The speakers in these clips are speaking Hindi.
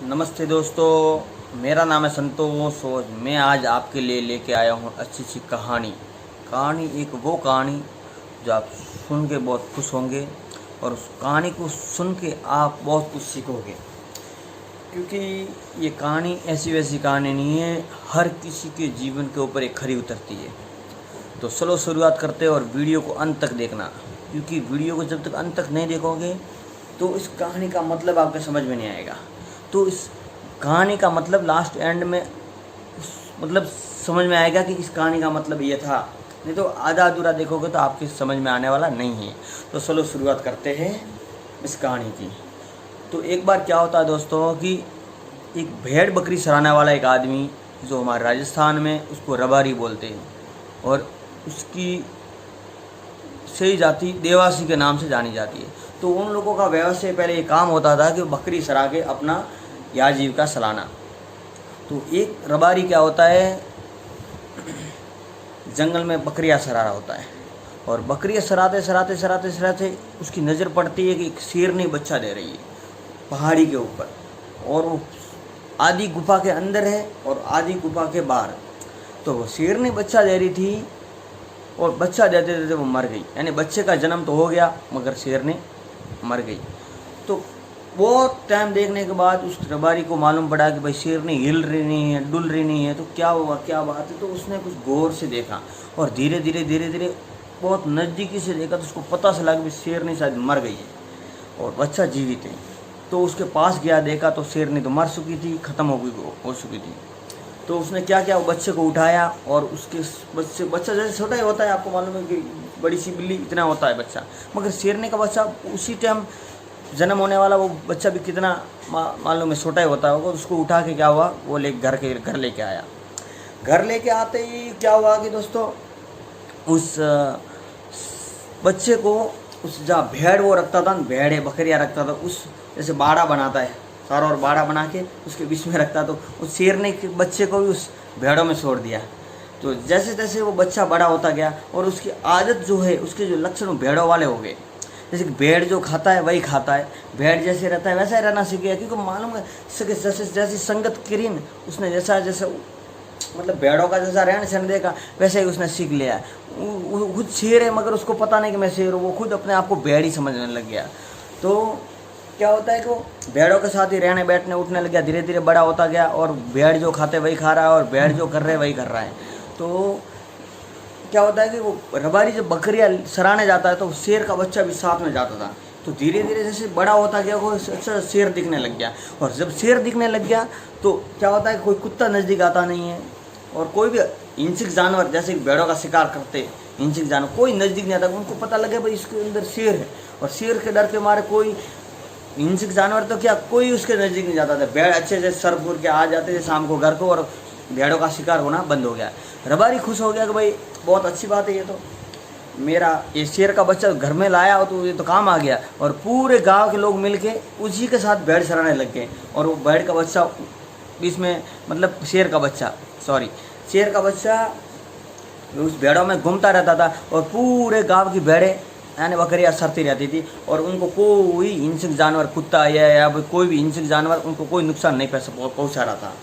नमस्ते दोस्तों, मेरा नाम है संतोष और मैं आज आपके लिए लेके आया हूँ अच्छी सी कहानी। एक वो कहानी जो आप सुन के बहुत खुश होंगे और उस कहानी को सुन के आप बहुत कुछ सीखोगे, क्योंकि ये कहानी ऐसी वैसी कहानी नहीं है, हर किसी के जीवन के ऊपर एक खरी उतरती है। तो चलो शुरुआत करते हैं और वीडियो को अंत तक देखना, क्योंकि वीडियो को जब तक अंत तक नहीं देखोगे तो इस कहानी का मतलब आपके समझ में नहीं आएगा। तो इस कहानी का मतलब लास्ट एंड में मतलब समझ में आएगा कि इस कहानी का मतलब ये था, नहीं तो आधा अधूरा देखोगे तो आपके समझ में आने वाला नहीं है। तो चलो शुरुआत करते हैं इस कहानी की। तो एक बार क्या होता है दोस्तों कि एक भेड़ बकरी चराने वाला एक आदमी, जो हमारे राजस्थान में उसको रबारी बोलते हैं, और उसकी सही जाति देवासी के नाम से जानी जाती है। तो उन लोगों का व्यवसाय पहले ये काम होता था कि बकरी चरा के अपना आजीविका चलाना। तो एक रबारी क्या होता है, जंगल में बकरियां चरा रहा होता है, और बकरियां चराते उसकी नज़र पड़ती है कि एक शेरनी बच्चा दे रही है पहाड़ी के ऊपर, और वो आधी गुफा के अंदर है और आधी गुफा के बाहर। तो वो शेरनी बच्चा दे रही थी, और बच्चा देते देते वो मर गई, यानी बच्चे का जन्म तो हो गया मगर शेरनी मर गई। तो बहुत टाइम देखने के बाद उस रबारी को मालूम पड़ा कि भाई शेरनी हिल रही नहीं है, डुल रही नहीं है, तो क्या हुआ, क्या बात है। तो उसने कुछ गौर से देखा और धीरे धीरे बहुत नज़दीकी से देखा, तो उसको पता चला कि शेरनी शायद मर गई है और बच्चा जीवित है। तो उसके पास गया, देखा तो शेरनी तो मर चुकी थी, ख़त्म हो चुकी थी। तो उसने क्या किया, वो बच्चे को उठाया, और उसके बच्चा जैसे छोटा ही होता है, आपको मालूम है कि बड़ी सी बिल्ली इतना होता है बच्चा, मगर शेरनी का बच्चा उसी टाइम जन्म होने वाला वो बच्चा भी कितना मालूम है छोटा ही होता होगा। उसको उठा के क्या हुआ, वो घर लेके आया। घर लेके आते ही क्या हुआ कि दोस्तों, उस बच्चे को उस जहाँ भेड़ वो रखता था, भेड़ है बकरियाँ रखता था, उस जैसे बाड़ा बनाता है सारा, और बाड़ा बना के उसके बीच में रखता, तो उस शेरनी के बच्चे को भी उस भेड़ों में छोड़ दिया। तो जैसे जैसे वो बच्चा बड़ा होता गया, और उसकी आदत जो है, उसके जो लक्षण भेड़ों वाले हो गए, जैसे कि भेड़ जो खाता है वही खाता है, भेड़ जैसे रहता है वैसा ही रहना सीख गया, क्योंकि मालूम है जैसे जैसी संगत करी न, उसने जैसा मतलब भेड़ों का जैसा रहन सहन देखा वैसे ही उसने सीख लिया। वो खुद शेर है मगर उसको पता नहीं कि मैं शेर हूँ, वो खुद अपने आप को भेड़ ही समझने लग गया। तो क्या होता है कि वो भेड़ों के साथ ही रहने बैठने उठने लग गया, धीरे धीरे बड़ा होता गया, और भेड़ जो खाते वही खा रहा है और भेड़ जो कर रहे वही कर रहा है। तो क्या होता है कि वो रबारी जब बकरियां सराने जाता है तो शेर का बच्चा भी साथ में जाता था। तो धीरे धीरे जैसे बड़ा होता गया वो अच्छा शेर दिखने लग गया, और जब शेर दिखने लग गया तो क्या होता है कि कोई कुत्ता नज़दीक आता नहीं है, और कोई भी हिंसक जानवर जैसे भेड़ों का शिकार करते हिंसक जानवर कोई नज़दीक नहीं आता। उनको पता लगे भाई इसके अंदर शेर है, और शेर के डर के मारे कोई हिंसक जानवर तो क्या कोई उसके नज़दीक नहीं जाता था। भेड़ अच्छे से सर फूर के आ जाते थे शाम को घर को, और भेड़ों का शिकार होना बंद हो गया। रबारी खुश हो गया कि भाई बहुत अच्छी बात है, ये तो मेरा ये शेर का बच्चा घर में लाया हो तो ये तो काम आ गया। और पूरे गांव के लोग मिलके उसी के साथ भेड़ चराने लग गए, और वो भेड़ का बच्चा बीच में मतलब शेर का बच्चा उस भेड़ों में घूमता रहता था, और पूरे गांव की भेड़ें यानी बकरियाँ सरती रहती थी, और उनको कोई हिंसक जानवर कुत्ता या कोई भी हिंसक जानवर उनको कोई नुकसान नहीं पहुँचा रहा था।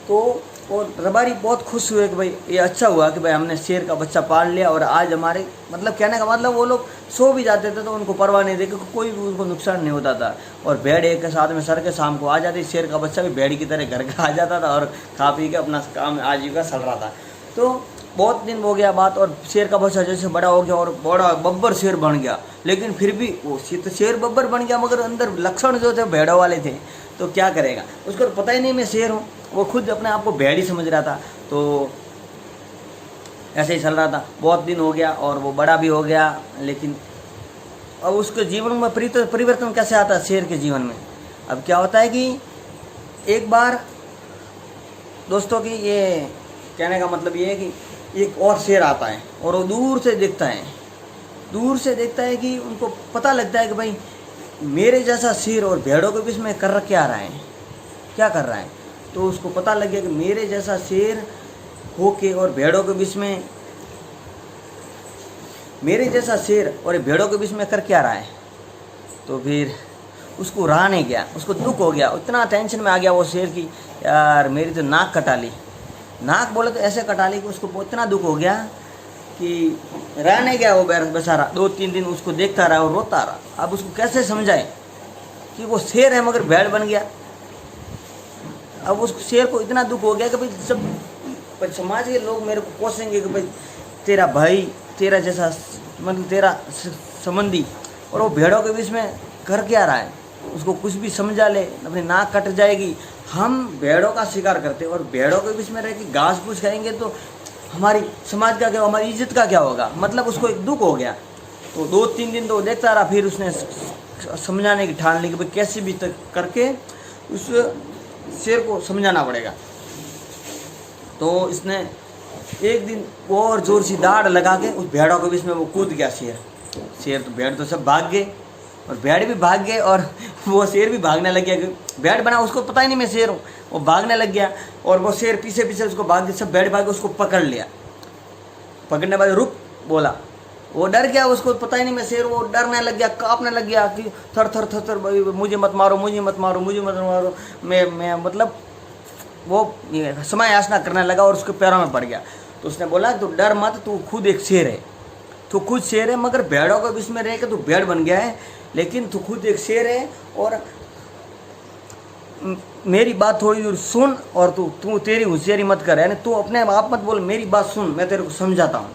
तो और रबारी बहुत खुश हुए कि भाई ये अच्छा हुआ कि भाई हमने शेर का बच्चा पाल लिया, और आज हमारे मतलब कहने का मतलब वो लोग सो भी जाते थे तो उनको परवाह नहीं थी, क्योंकि कोई भी उनको नुकसान नहीं होता था। और भेड़ एक के साथ में सर के शाम को आ जाती, शेर का बच्चा भी भेड़ की तरह घर का आ जाता था, और खा पी के अपना काम आजीविका चल रहा था। तो बहुत दिन हो गया बात, और शेर का बच्चा जैसे बड़ा हो गया और बड़ा बब्बर शेर बन गया, लेकिन फिर भी वो शेर बब्बर बन गया मगर अंदर लक्षण जो थे भेड़ों वाले थे। तो क्या करेगा, उसको पता ही नहीं मैं शेर हूँ, वो खुद अपने आप को भेड़ ही समझ रहा था। तो ऐसे ही चल रहा था, बहुत दिन हो गया और वो बड़ा भी हो गया, लेकिन अब उसके जीवन में परिवर्तन कैसे आता है शेर के जीवन में। अब क्या होता है कि एक बार दोस्तों की ये कहने का मतलब ये है कि एक और शेर आता है, और वो दूर से देखता है कि उनको पता लगता है कि भाई मेरे जैसा शेर और भेड़ों के बीच में क्या कर रहा है। तो उसको पता लग गया कि मेरे जैसा शेर होके और भेड़ों के बीच में कर क्या रहा है। तो फिर उसको रहा नहीं गया, उसको दुख हो गया, इतना टेंशन में आ गया वो शेर की, यार मेरी तो नाक कटा ली, नाक बोले तो ऐसे कटा ली कि उसको इतना दुख हो गया कि रह नहीं गया वो बेचारा। 2-3 दिन उसको देखता रहा और रोता रहा। अब उसको कैसे समझाए कि वो शेर है मगर भेड़ बन गया। अब उस शेर को इतना दुख हो गया कि भाई सब समाज के लोग मेरे को कोसेंगे कि भाई तेरा भाई, तेरा जैसा मतलब तेरा संबंधी, और वो भेड़ों के बीच में कर क्या रहा है, उसको कुछ भी समझा ले अपनी नाक कट जाएगी। हम भेड़ों का शिकार करते हैं और भेड़ों के बीच में रह के घास फूस खाएंगे तो हमारी समाज का क्या, हमारी इज्जत का क्या होगा। मतलब उसको एक दुख हो गया। तो 2-3 दिन तो देखता रहा, फिर उसने समझाने की ठान ली कि भाई कैसे भी तक करके उस शेर को समझाना पड़ेगा। तो इसने एक दिन और जोर से दाढ़ लगा के उस भेड़ों के बीच में वो कूद गया शेर तो भेड़ तो सब भाग गए और भेड़ भी भाग गए और वो शेर भी भागने लग गया। भेड़ बना, उसको पता ही नहीं मैं शेर हूँ, वो भागने लग गया और वो शेर पीछे पीछे उसको भाग गया। सब भेड़ भाग, उसको पकड़ लिया। पकड़ने के बाद रुक बोला, वो डर गया, उसको पता ही नहीं मैं शेर, वो डरने लग गया, कांपने लग गया कि थर थर थर थर, मुझे मत मारो, मुझे मत मारो, मुझे मत मारो। मैं मतलब वो समय याचना करने लगा और उसके पैरों में पड़ गया। तो उसने बोला तू डर मत, तू खुद एक शेर है, तू खुद शेर है, मगर भेड़ों के बीच में रह के तू भेड़ बन गया है, लेकिन तू खुद एक शेर है। और मेरी बात थोड़ी दूर सुन और तू तेरी होशियारी मत कर, यानी तू अपने आप मत बोल, मेरी बात सुन, मैं तेरे को समझाता हूँ।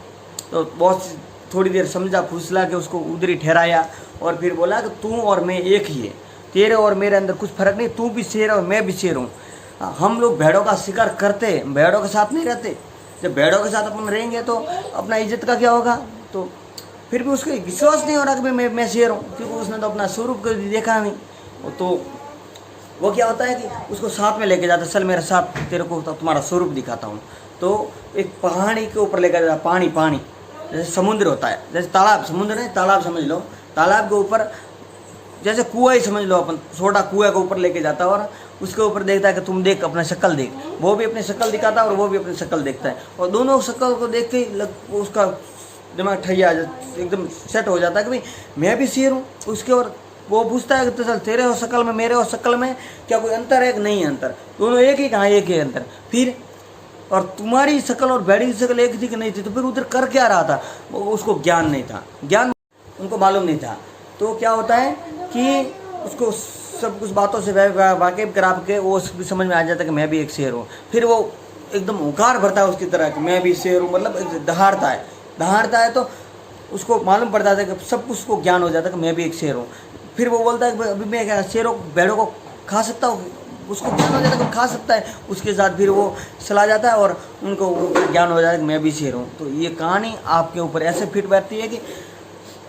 तो बहुत थोड़ी देर समझा, फुसला के उसको उधर ही ठहराया और फिर बोला कि तू और मैं एक ही है, तेरे और मेरे अंदर कुछ फर्क नहीं, तू भी शेर है और मैं भी शेर हूँ। हम लोग भेड़ों का शिकार करते, भेड़ों के साथ नहीं रहते। जब भेड़ों के साथ अपन रहेंगे तो अपना इज्जत का क्या होगा। तो फिर भी उसको विश्वास नहीं हो रहा कि भाई मैं शेर हूँ, क्योंकि उसने तो अपना स्वरूप को देखा नहीं। तो वो क्या होता है कि उसको साथ में लेके जाता है, चल मेरे साथ, तेरे को तो तुम्हारा स्वरूप दिखाता हूँ। तो एक पहाड़ी के ऊपर लेकर जाता, पानी जैसे समुद्र होता है, जैसे तालाब, समुद्र नहीं तालाब समझ लो, तालाब के ऊपर जैसे कुआं ही समझ लो, अपन छोटा कुएं के ऊपर लेके जाता है और उसके ऊपर देखता है कि तुम देख अपना शक्ल देख। वो भी अपनी शक्ल दिखाता है और वो भी अपनी शक्ल देखता है, और दोनों शक्ल को देख के उसका दिमाग ठैया एकदम सेट हो जाता है कि भाई मैं भी शेर हूँ। उसके और वो पूछता है कि तो चल तेरे और शक्ल में मेरे और शक्ल में क्या कोई अंतर है कि नहीं अंतर, दोनों एक ही, कहाँ एक ही अंतर। फिर और तुम्हारी शक्ल और भेड़ी की शक्ल एक थी कि नहीं थी, तो फिर उधर कर क्या रहा था, वो उसको ज्ञान नहीं था, ज्ञान उनको मालूम नहीं था। तो क्या होता है कि उसको सब कुछ बातों से वाकिफ करा के वो उसकी समझ में आ जाता है कि मैं भी एक शेर हूँ। फिर वो एकदम हुंकार भरता है उसकी तरह कि मैं भी शेर हूँ, मतलब दहाड़ता है तो उसको मालूम पड़ जाता है कि सब कुछ उसको ज्ञान हो जाता है कि मैं भी एक शेर हूँ। फिर वो बोलता है कि अभी मैं क्या शेरों भेड़ों को खा सकता हूँ, उसको ज्ञान हो जाता है कि खा सकता है। उसके साथ फिर वो चला जाता है और उनको ज्ञान हो जाता है कि मैं भी शेर हूँ। तो ये कहानी आपके ऊपर ऐसे फिट बैठती है कि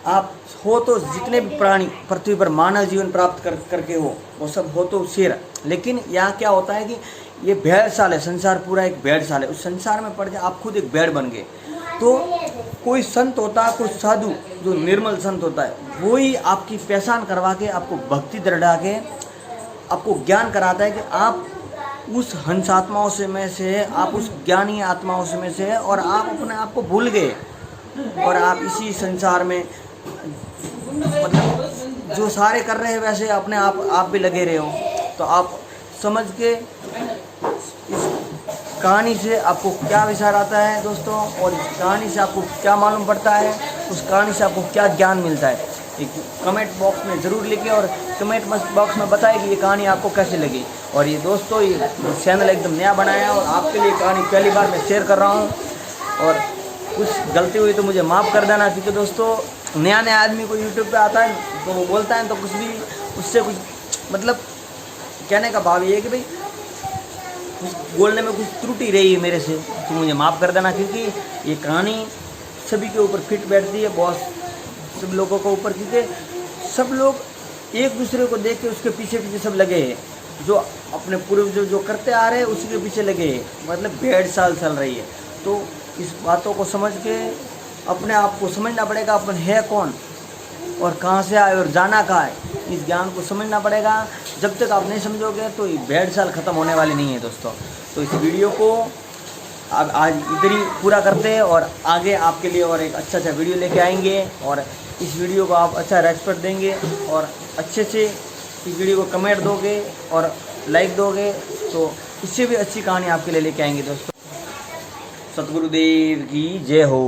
आप हो तो जितने भी प्राणी पृथ्वी पर मानव जीवन प्राप्त करके हो वो सब हो तो शेर। लेकिन यहाँ क्या होता है कि ये भेड़साल है, संसार पूरा एक भेड़साल है। उस संसार में पड़ के आप खुद एक भेड़ बन गए। तो कोई संत होता है, कोई साधु जो निर्मल संत होता है, वही आपकी पहचान करवा के आपको भक्ति दृढ़ा के आपको ज्ञान कराता है कि आप उस हंस आत्माओं से में से, आप उस ज्ञानी आत्माओं से में से, और आप अपने आप को भूल गए और आप इसी संसार में मतलब जो सारे कर रहे हैं वैसे अपने आप भी लगे रहे हो। तो आप समझ के इस कहानी से आपको क्या विचार आता है दोस्तों, और इस कहानी से आपको क्या मालूम पड़ता है, उस कहानी से आपको क्या ज्ञान मिलता है, एक कमेंट बॉक्स में ज़रूर लिखिए और कमेंट बॉक्स में बताइए कि ये कहानी आपको कैसे लगी। और ये दोस्तों ये चैनल एकदम नया बनाया है और आपके लिए कहानी पहली बार मैं शेयर कर रहा हूँ, और कुछ गलती हुई तो मुझे माफ़ कर देना, क्योंकि दोस्तों नया आदमी को यूट्यूब पे आता है तो वो बोलता है तो कुछ भी उससे कुछ मतलब कहने का भाव ये है कि भाई कुछ बोलने में कुछ त्रुटि रही है मेरे से तो मुझे माफ़ कर देना, क्योंकि ये कहानी सभी के ऊपर फिट बैठती है, बहुत सब लोगों के ऊपर, क्योंकि सब लोग एक दूसरे को देख के उसके पीछे पीछे सब लगे हैं, जो अपने पूर्वज जो करते आ रहे हैं उसी के पीछे लगे हैं, मतलब भेड़ चाल चल रही है। तो इस बातों को समझ के अपने आप को समझना पड़ेगा, अपन है कौन और कहाँ से आए और जाना कहाँ है, इस ज्ञान को समझना पड़ेगा। जब तक आप नहीं समझोगे तो ये भेड़ चाल ख़त्म होने वाली नहीं है दोस्तों। तो इस वीडियो को अब आज इधर ही पूरा करते हैं और आगे आपके लिए और एक अच्छा वीडियो लेके आएंगे, और इस वीडियो को आप अच्छा रेस्पेक्ट देंगे और अच्छे से इस वीडियो को कमेंट दोगे और लाइक दोगे तो इससे भी अच्छी कहानी आपके लिए लेके आएंगे दोस्तों। सतगुरुदेव की जय हो।